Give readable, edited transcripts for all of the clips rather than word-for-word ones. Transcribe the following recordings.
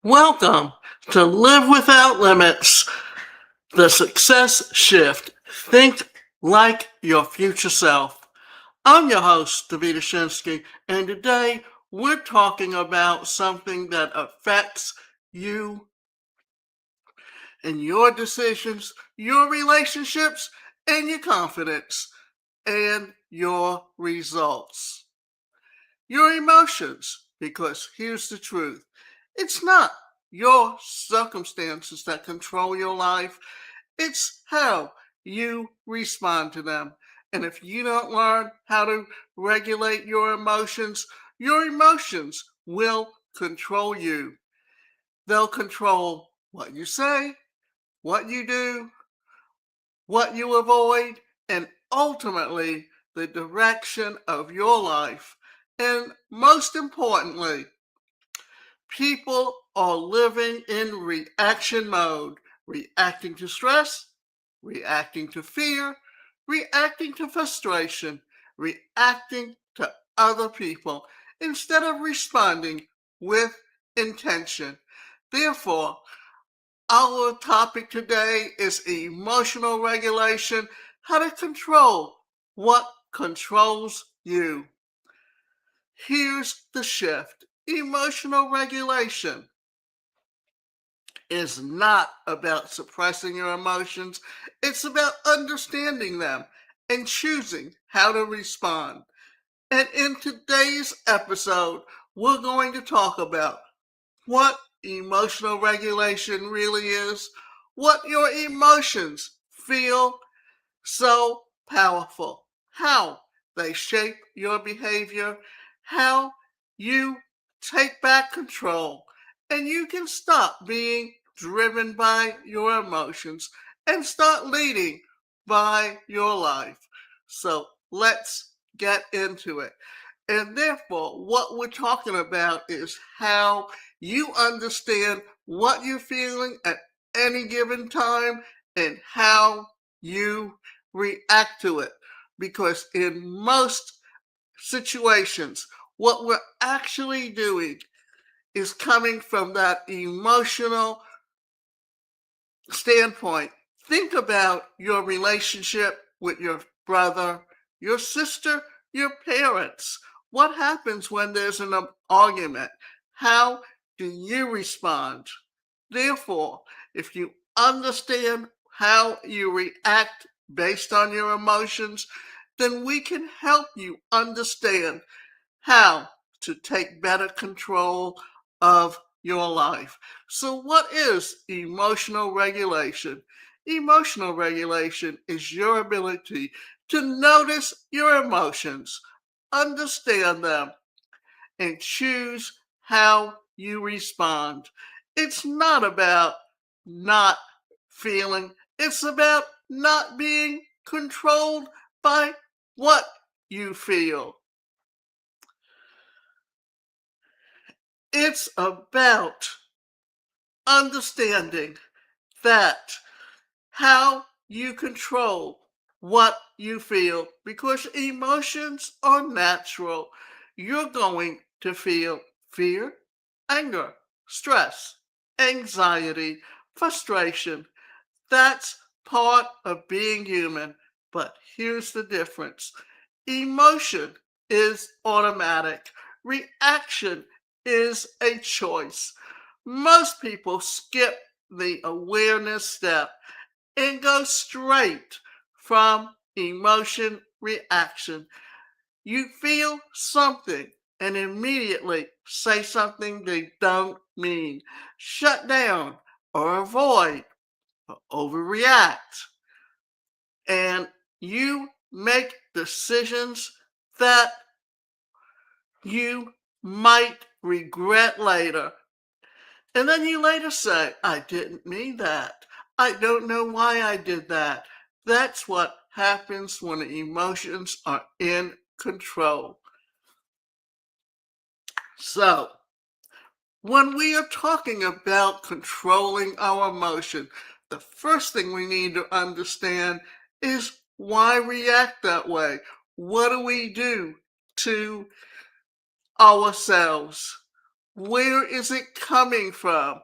Welcome to Live Without Limits, the Success Shift. Think like your future self. I'm your host, David Shinsky, and today we're talking about something that affects you and your decisions, your relationships, and your confidence, and your results. Your emotions, because here's the truth, it's not your circumstances that control your life, it's how you respond to them. And if you don't learn how to regulate your emotions will control you. They'll control what you say, what you do, what you avoid, and ultimately the direction of your life. And most importantly, people are living in reaction mode, reacting to stress, reacting to fear, reacting to frustration, reacting to other people instead of responding with intention. Therefore, our topic today is emotional regulation, how to control what controls you. Here's the shift. Emotional regulation is not about suppressing your emotions, it's about understanding them and choosing how to respond. And in today's episode, we're going to talk about what emotional regulation really is, what your emotions feel so powerful, how they shape your behavior, how you take back control, and you can stop being driven by your emotions and start leading by your life. So let's get into it. And therefore, what we're talking about is how you understand what you're feeling at any given time and how you react to it. Because in most situations, what we're actually doing is coming from that emotional standpoint. Think about your relationship with your brother, your sister, your parents. What happens when there's an argument? How do you respond? Therefore, if you understand how you react based on your emotions, then we can help you understand how to take better control of your life. So, what is emotional regulation? Emotional regulation is your ability to notice your emotions, understand them, and choose how you respond. It's not about not feeling, it's about not being controlled by what you feel. It's about understanding that how you control what you feel because emotions are natural. You're going to feel fear, anger, stress, anxiety, frustration. That's part of being human. But here's the difference: emotion is automatic, reaction is a choice. Most people skip the awareness step and go straight from emotion reaction. You feel something and immediately say something they don't mean, shut down or avoid or overreact. And you make decisions that you might regret later. And then you later say, I didn't mean that. I don't know why I did that. That's what happens when emotions are in control. So, when we are talking about controlling our emotion, the first thing we need to understand is why react that way. What do we do to ourselves? where is it coming from,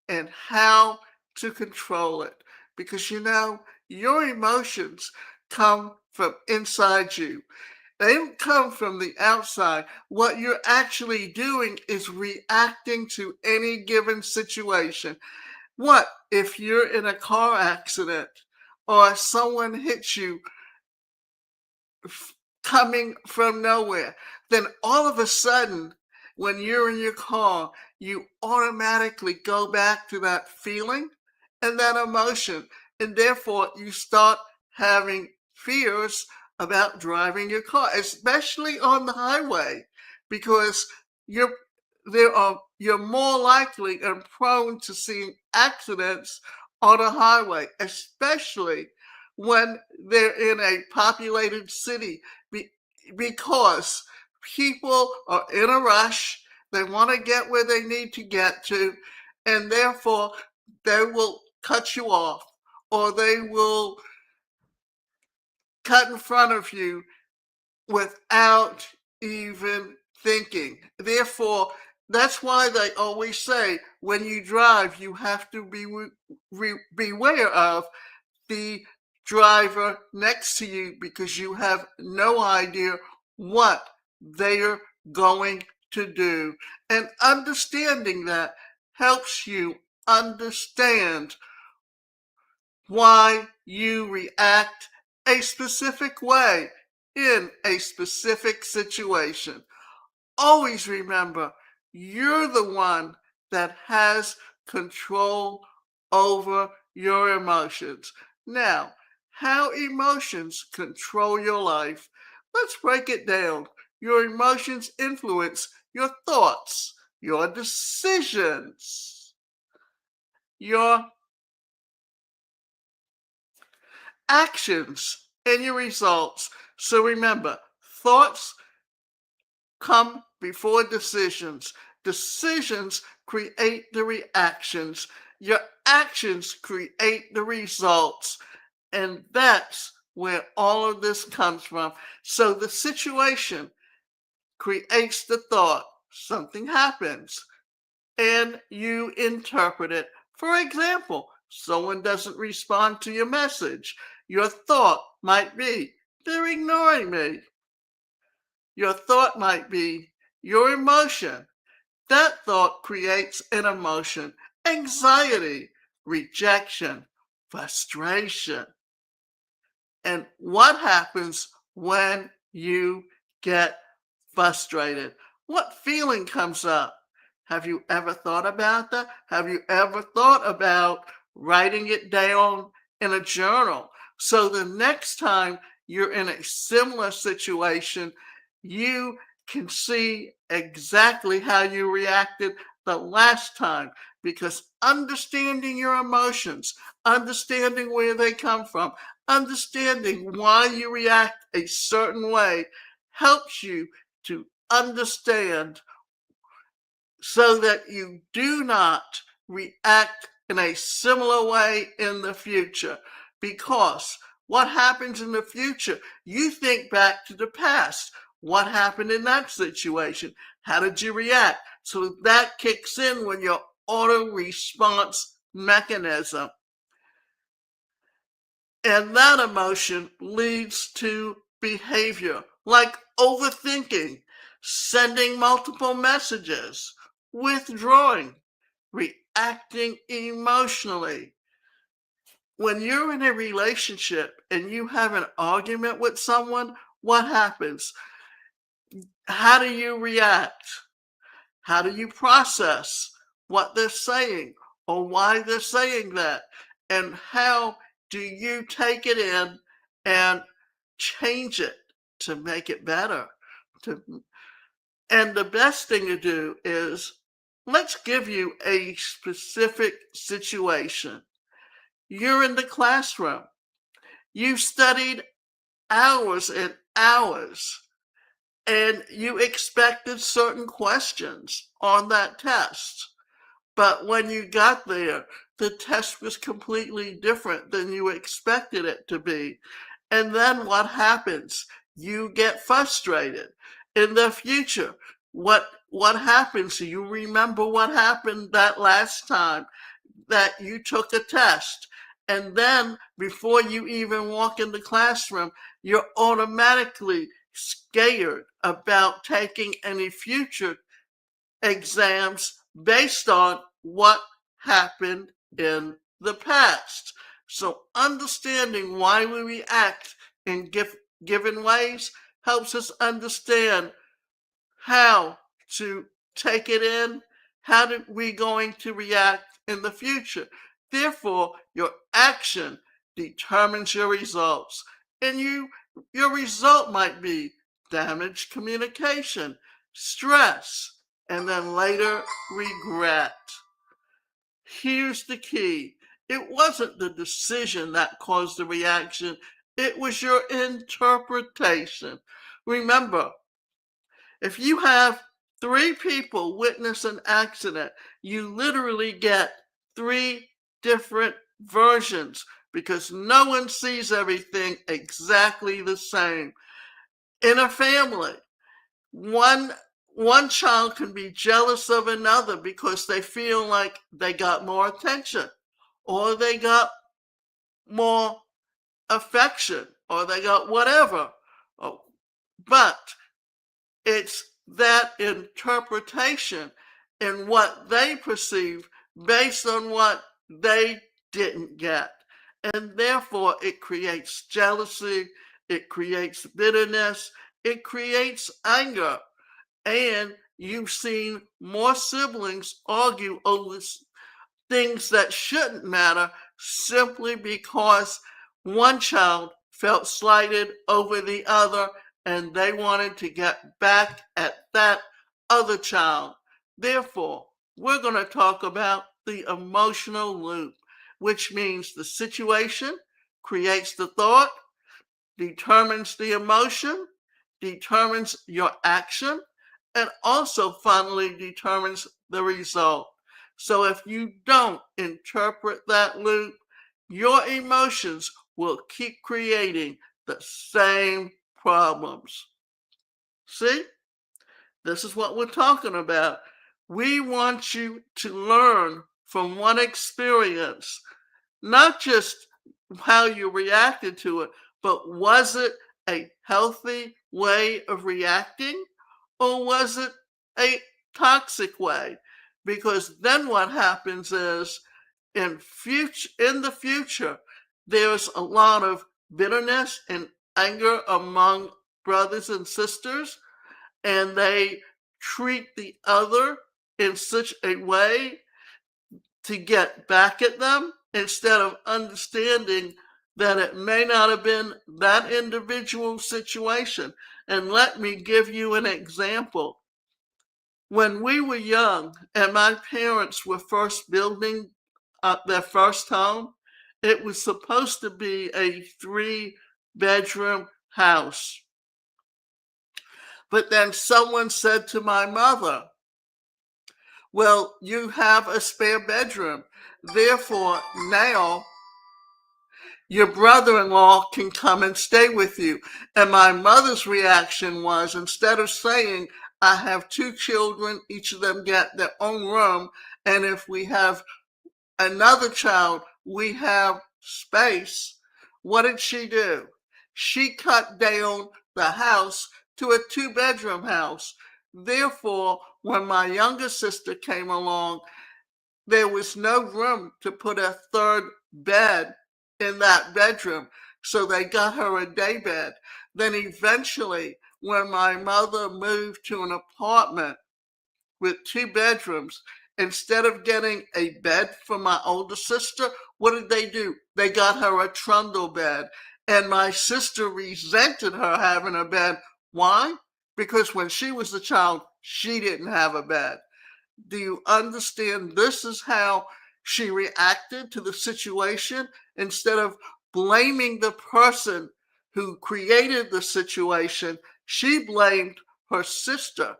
and how to control it. Because your emotions come from inside you. They don't come from the outside. What you're actually doing is reacting to any given situation. What if you're in a car accident or someone hits you coming from nowhere? Then all of a sudden, when you're in your car, you automatically go back to that feeling and that emotion. And therefore, you start having fears about driving your car, especially on the highway, because you're you're more likely and prone to seeing accidents on a highway, especially when they're in a populated city, be- because people are in a rush. They want to get where they need to get to, and therefore they will cut you off, or they will cut in front of you without even thinking. Therefore, that's why they always say when you drive, you have to beware of the driver next to you, because you have no idea what they're going to do. And understanding that helps you understand why you react a specific way in a specific situation. Always remember, you're the one that has control over your emotions. Now, how emotions control your life. Let's break it down. Your emotions influence your thoughts, your decisions, your actions, and your results. So remember, thoughts come before decisions. Decisions create the reactions. Your actions create the results. And that's where all of this comes from. So the situation creates the thought. Something happens and you interpret it. For example, someone doesn't respond to your message. Your thought might be, they're ignoring me. Your thought might be your emotion. That thought creates an emotion: anxiety, rejection, frustration. And what happens when you get frustrated? What feeling comes up? Have you ever thought about that? Have you ever thought about writing it down in a journal? So the next time you're in a similar situation, you can see exactly how you reacted the last time, because understanding your emotions, understanding where they come from, understanding why you react a certain way helps you to understand, so that you do not react in a similar way in the future. Because what happens in the future, you think back to the past. What happened in that situation? How did you react? So that kicks in when your auto response mechanism. And that emotion leads to behavior like overthinking, sending multiple messages, withdrawing, reacting emotionally. When you're in a relationship and you have an argument with someone, what happens? How do you react? How do you process what they're saying or why they're saying that? And how do you take it in and change it to make it better? And the best thing to do is, let's give you a specific situation. You're in the classroom. You studied hours and hours, and you expected certain questions on that test. But when you got there, the test was completely different than you expected it to be. And then what happens? You get frustrated. In the future, what happened. So you remember what happened that last time that you took a test. And then before you even walk in the classroom, you're automatically scared about taking any future exams based on what happened in the past. So understanding why we react in given ways helps us understand how to take it in, how are we going to react in the future. Therefore, your action determines your results. And your result might be damaged communication, stress, and then later regret. Here's the key. It wasn't the decision that caused the reaction. It was your interpretation. Remember, if you have 3 people witness an accident, you literally get 3 different versions because no one sees everything exactly the same. In a family, one one child can be jealous of another because they feel like they got more attention or they got more affection or they got whatever. Oh, but it's that interpretation and what they perceive based on what they didn't get. And therefore, it creates jealousy, it creates bitterness, it creates anger. And you've seen more siblings argue over things that shouldn't matter simply because one child felt slighted over the other and they wanted to get back at that other child. Therefore, we're going to talk about the emotional loop, which means the situation creates the thought, determines the emotion, determines your action, and also finally determines the result. So if you don't interpret that loop, your emotions will keep creating the same problems. See, this is what we're talking about. We want you to learn from one experience, not just how you reacted to it, but was it a healthy way of reacting or was it a toxic way? Because then what happens is in the future, there's a lot of bitterness and anger among brothers and sisters, and they treat the other in such a way to get back at them instead of understanding that it may not have been that individual situation. And let me give you an example. When we were young and my parents were first building their first home, it was supposed to be a 3-bedroom house. But then someone said to my mother, well, you have a spare bedroom. Therefore, now your brother-in-law can come and stay with you. And my mother's reaction was, instead of saying, I have 2 children, each of them get their own room, and if we have another child, we have space, what did she do? She cut down the house to a 2-bedroom house. Therefore, when my younger sister came along, there was no room to put a 3rd bed in that bedroom. So they got her a day bed. Then eventually, when my mother moved to an apartment with 2 bedrooms, instead of getting a bed for my older sister, what did they do? They got her a trundle bed. And my sister resented her having a bed. Why? Because when she was a child, she didn't have a bed. Do you understand? This is how she reacted to the situation. Instead of blaming the person who created the situation, she blamed her sister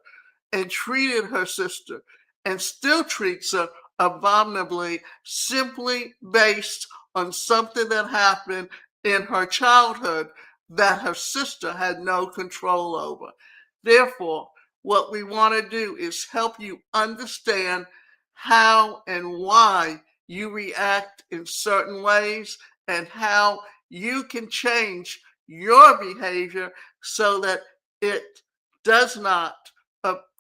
and treated her sister and still treats her abominably simply based on something that happened in her childhood that her sister had no control over. Therefore, what we want to do is help you understand how and why you react in certain ways and how you can change your behavior so that it does not,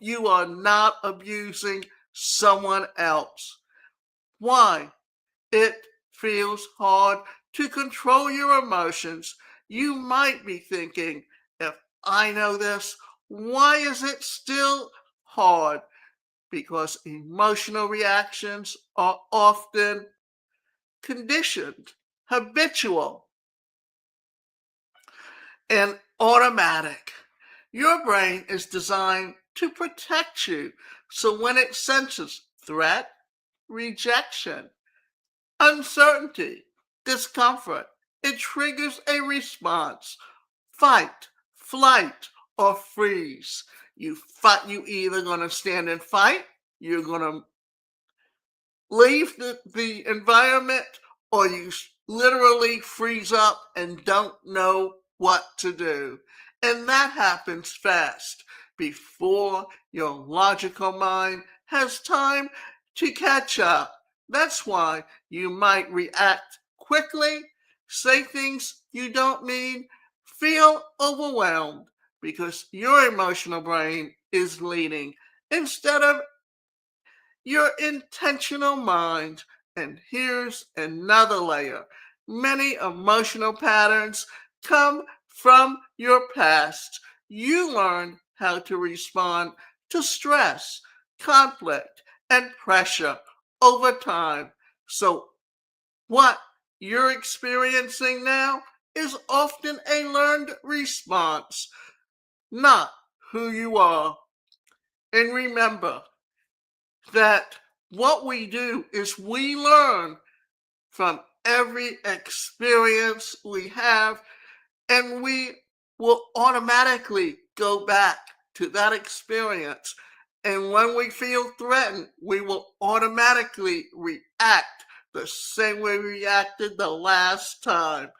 you are not abusing someone else. Why? It feels hard to control your emotions. You might be thinking, if I know this, why is it still hard? Because emotional reactions are often conditioned, habitual, and automatic. Your brain is designed to protect you. So when it senses threat, rejection, uncertainty, discomfort, it triggers a response: fight, flight, or freeze. You fight, you either gonna stand and fight, you're gonna leave the environment, or you literally freeze up and don't know what to do. And that happens fast before your logical mind has time to catch up. That's why you might react quickly, say things you don't mean, feel overwhelmed because your emotional brain is leading instead of your intentional mind. And here's another layer: many emotional patterns come from your past. You learn how to respond to stress, conflict, and pressure over time. So, what you're experiencing now is often a learned response, not who you are. And remember, that what we do is we learn from every experience we have, and we will automatically go back to that experience. And when we feel threatened, we will automatically react the same way we reacted the last time.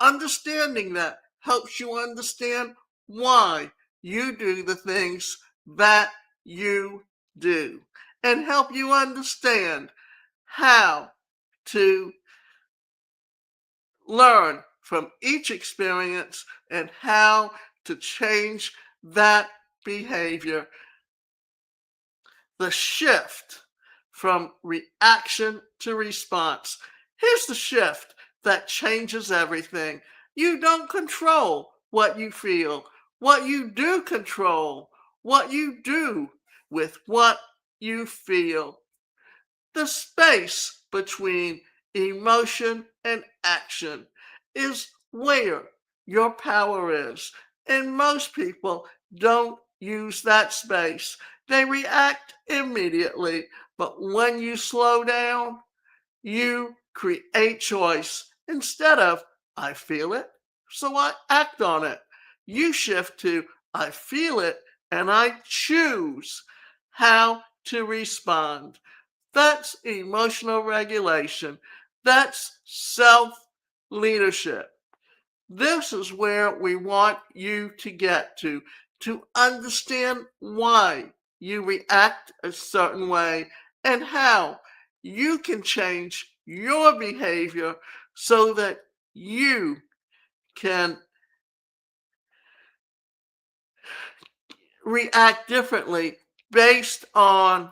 Understanding that helps you understand why you do the things that you do, and help you understand how to learn from each experience and how to change that behavior. The shift from reaction to response. Here's the shift that changes everything. You don't control what you feel. What you do control, what you do with what you feel. The space between emotion and action is where your power is. And most people don't use that space. They react immediately. But when you slow down, you create choice. Instead of, I feel it, so I act on it. You shift to, I feel it, and I choose how to respond. That's emotional regulation. That's self leadership. This is where we want you to get to understand why you react a certain way and how you can change your behavior so that you can react differently based on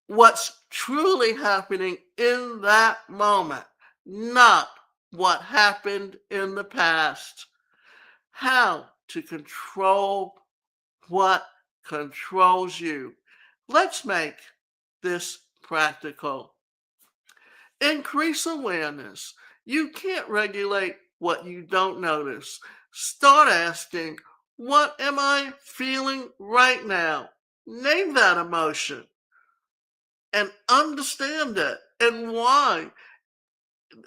what's truly happening in that moment, not what happened in the past. How to control what controls you. Let's make this practical. Increase awareness. You can't regulate what you don't notice. Start asking, what am I feeling right now? Name that emotion and understand it and why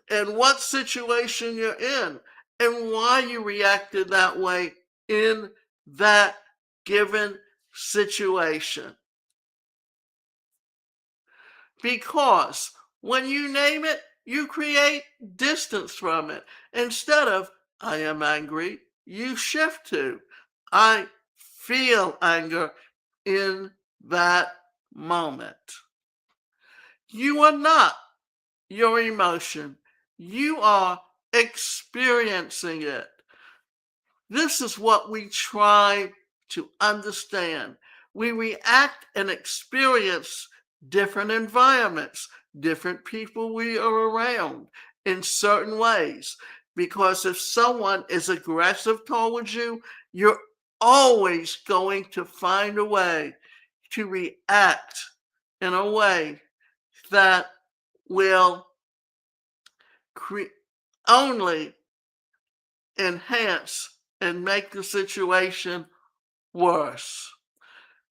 and what situation you're in and why you reacted that way in that given situation. Because when you name it, you create distance from it. Instead of, I am angry, you shift to, I feel anger in that moment. You are not your emotion. You are experiencing it. This is what we try to understand. We react and experience different environments, different people we are around in certain ways. Because if someone is aggressive towards you, you're always going to find a way to react in a way that will only enhance and make the situation worse.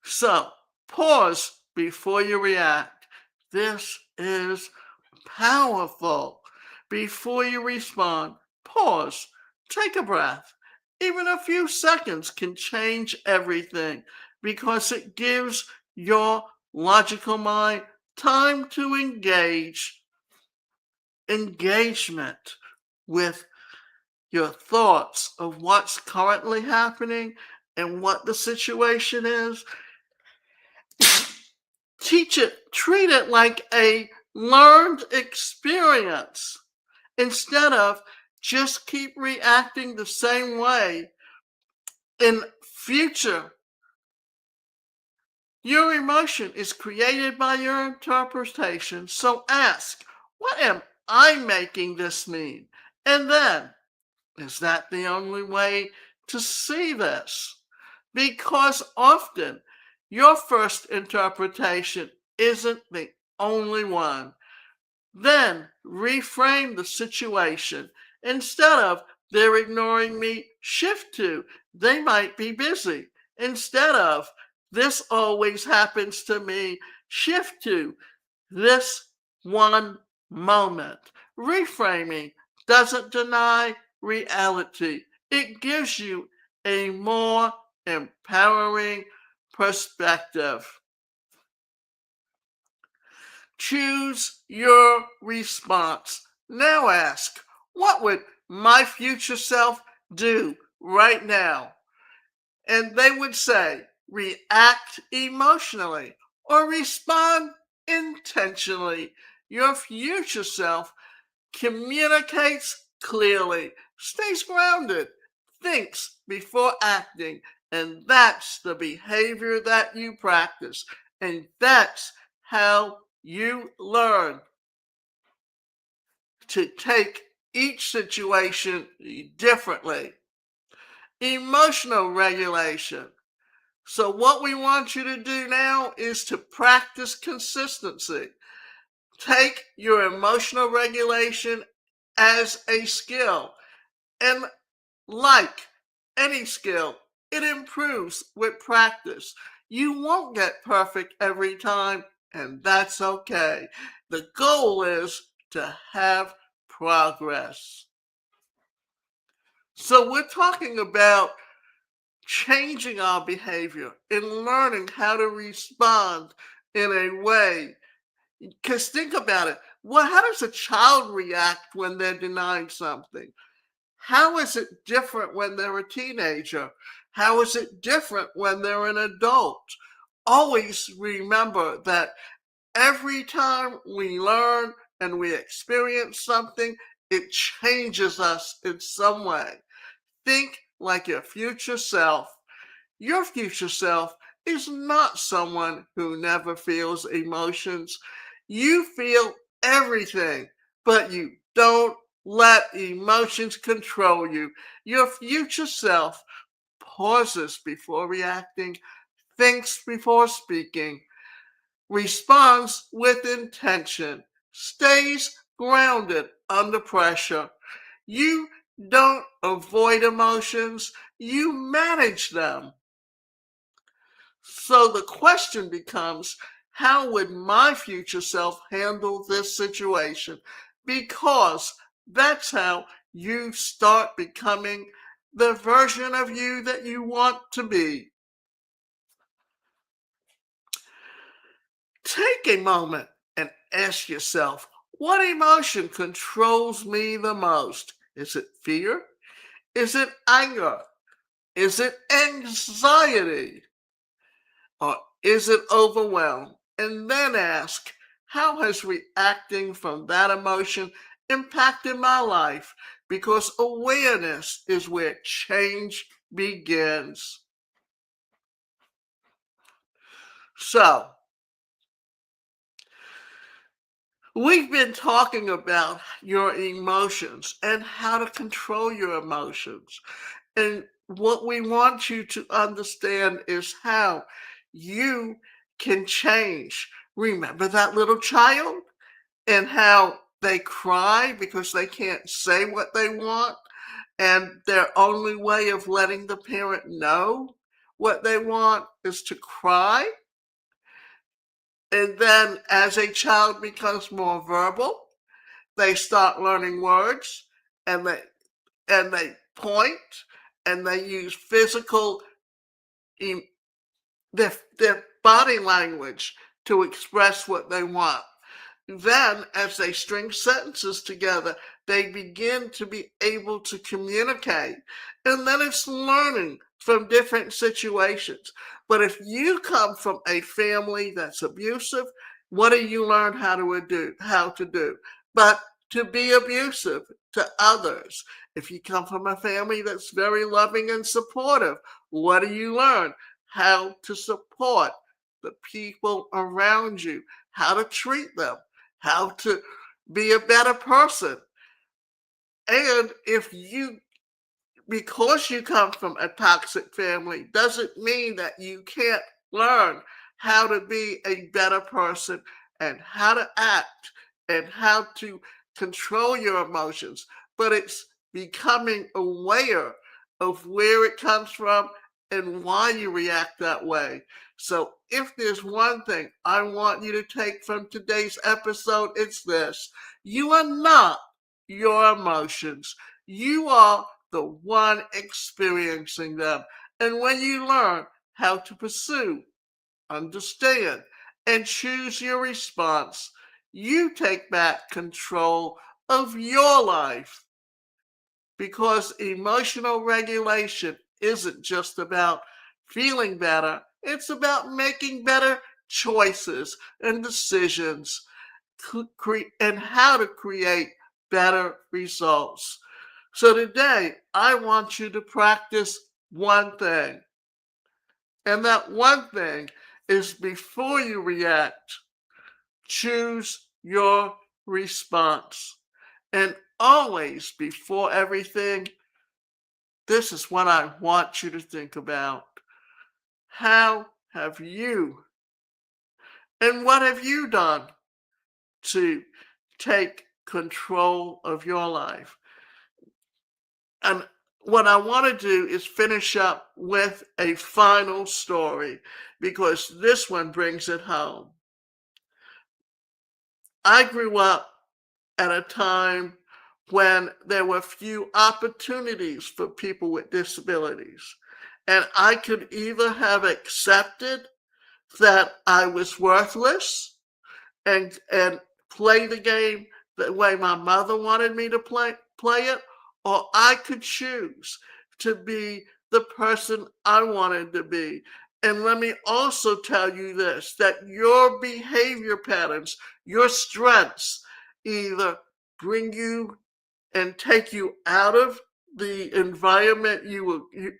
So pause before you react. This is powerful. Before you respond, pause, take a breath. Even a few seconds can change everything because it gives your logical mind time to engagement with your thoughts of what's currently happening and what the situation is. Treat it like a learned experience instead of just keep reacting the same way in future. Your emotion is created by your interpretation, so ask, what am I making this mean? And then, is that the only way to see this? Because often your first interpretation isn't the only one. Then reframe the situation. Instead of they're ignoring me, shift to they might be busy. Instead of this always happens to me, shift to this one moment. Reframing doesn't deny reality. It gives you a more empowering perspective. Choose your response. Now ask, what would my future self do right now? And they would say, react emotionally or respond intentionally. Your future self communicates clearly, stays grounded, thinks before acting, and that's the behavior that you practice. And that's how you learn to take each situation differently. Emotional regulation. So, what we want you to do now is to practice consistency. Take your emotional regulation as a skill. And like any skill, it improves with practice. You won't get perfect every time, and that's okay. The goal is to have progress. So, we're talking about changing our behavior and learning how to respond in a way. Because think about it. How does a child react when they're denied something? How is it different when they're a teenager? How is it different when they're an adult? Always remember that every time we learn and we experience something, it changes us in some way. Think like your future self. Your future self is not someone who never feels emotions. You feel everything, but you don't let emotions control you. Your future self pauses before reacting, thinks before speaking, responds with intention, stays grounded under pressure. You don't avoid emotions, you manage them. So the question becomes, how would my future self handle this situation? Because that's how you start becoming the version of you that you want to be. Take a moment and ask yourself, what emotion controls me the most? Is it fear? Is it anger? Is it anxiety? Or is it overwhelmed? And then ask, how has reacting from that emotion impacted my life? Because awareness is where change begins. So, we've been talking about your emotions and how to control your emotions. And what we want you to understand is how you can change. Remember that little child and how they cry because they can't say what they want, and their only way of letting the parent know what they want is to cry. And then as a child becomes more verbal, they start learning words, and they point and they use physical em- their body language to express what they want. Then, as they string sentences together, they begin to be able to communicate. And then it's learning from different situations. But if you come from a family that's abusive, what do you learn how to do? But to be abusive to others. If you come from a family that's very loving and supportive, what do you learn? How to support the people around you, how to treat them, how to be a better person. And if you, because you come from a toxic family, doesn't mean that you can't learn how to be a better person and how to act and how to control your emotions. But it's becoming aware of where it comes from and why you react that way. So, if there's one thing I want you to take from today's episode, it's this: you are not your emotions, you are the one experiencing them. And when you learn how to pursue, understand, and choose your response, you take back control of your life, because emotional regulation isn't just about feeling better, it's about making better choices and decisions and how to create better results. So today, I want you to practice one thing. And that one thing is, before you react, choose your response. And always, before everything, this is what I want you to think about. How have you, and what have you done to take control of your life? And what I want to do is finish up with a final story, because this one brings it home. I grew up at a time when there were few opportunities for people with disabilities. And I could either have accepted that I was worthless and play the game the way my mother wanted me to play it, or I could choose to be the person I wanted to be. And let me also tell you this: that your behavior patterns, your strengths, either bring you and take you out of the environment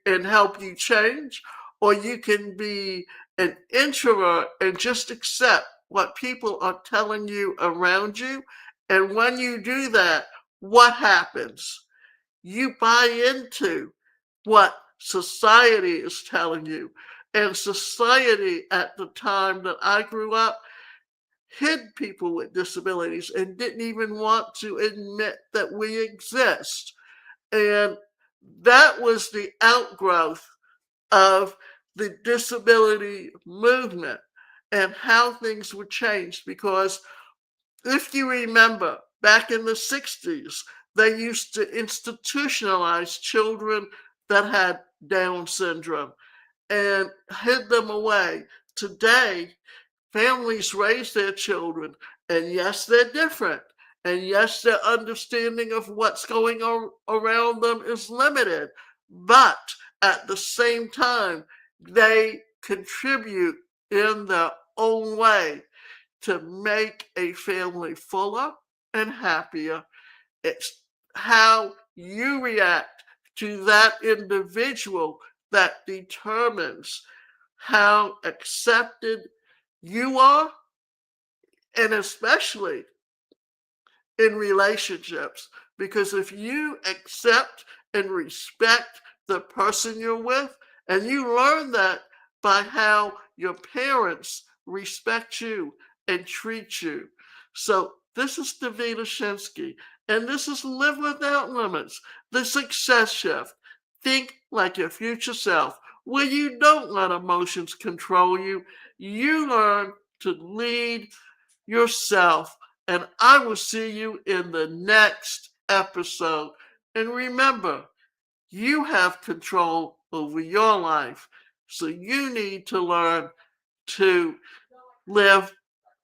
and help you change, or you can be an introvert and just accept what people are telling you around you. And when you do that, what happens? You buy into what society is telling you. And society at the time that I grew up hid people with disabilities and didn't even want to admit that we exist. And that was the outgrowth of the disability movement and how things were changed. Because if you remember, back in the 60s, they used to institutionalize children that had Down syndrome and hid them away. Today, families raise their children, and yes, they're different. And yes, their understanding of what's going on around them is limited. But At the same time, they contribute in their own way to make a family fuller and happier. It's how you react to that individual that determines how accepted you are, and especially in relationships. Because if you accept and respect the person you're with, and you learn that by how your parents respect you and treat you. So, this is Davina Shinsky, and this is Live Without Limits, the success shift. Think like your future self, where you don't let emotions control you. You learn to lead yourself, and I will see you in the next episode. And remember, you have control over your life, so you need to learn to live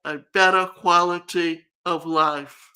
a better quality of life.